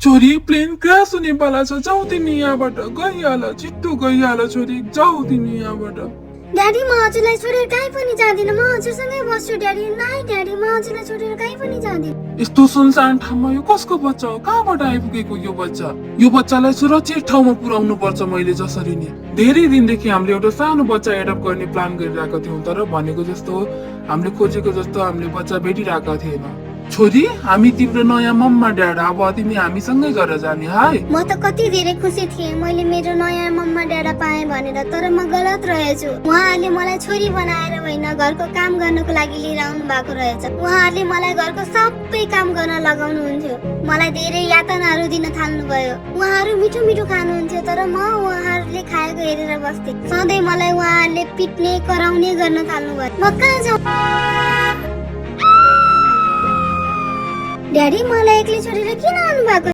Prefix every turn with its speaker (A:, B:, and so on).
A: छोरी plain crash हुनेवाला छ, जाऊ तिमी यहाँबाट, गइहाल, छिट्टो गइहाल छोरी, जाऊ तिमी यहाँबाट।
B: ड्याडी म हजुरलाई छोडेर कहीँ पनि जाँदिन, म हजुरसँगै बस्छु ड्याडी। नाइ ड्याडी म हजुरलाई छोडेर कहीँ पनि जाँदिन।
A: यस्तो सुनसान ठाउँमा यो कसको बच्चा हो, कहाँबाट आइपुगेको यो बच्चा? यो बच्चालाई सुरक्षित ठाउँमा पुर्याउनु पर्छ मैले जसरी नि। धेरै दिनदेखि हामीले एउटा सानो बच्चा एडप्ट गर्ने प्लान गरिरहेका थियौँ, तर भनेको जस्तो हामीले खोजेको जस्तो हामीले बच्चा भेटिरहेका थिएन। छोरी हामी तिम्रो नयाँ मम्मा ड्याड, अब तिमी हामीसँगै गरेर जाने है।
B: म त कति धेरै खुसी थिएँ मैले मेरो नयाँ मम्मा ड्याडा पाएँ भनेर, तर म गलत रहेछु। उहाँहरूले मलाई छोरी बनाएर होइन घरको काम गर्नको लागि लिएर आउनु भएको रहेछ। उहाँहरूले मलाई घरको सबै काम गर्न लगाउनुहुन्थ्यो, मलाई धेरै यातनाहरू दिन थाल्नुभयो। उहाँहरू मिठो मिठो खानुहुन्थ्यो, तर म उहाँहरूले खाएको हेरेर बस्थेँ। सधैँ मलाई उहाँहरूले पिट्ने कराउने गर्न थाल्नुभयो। म कहाँ जाउँ ड्याडी? मलाई एक्लै छोडेर किन आउनु भएको?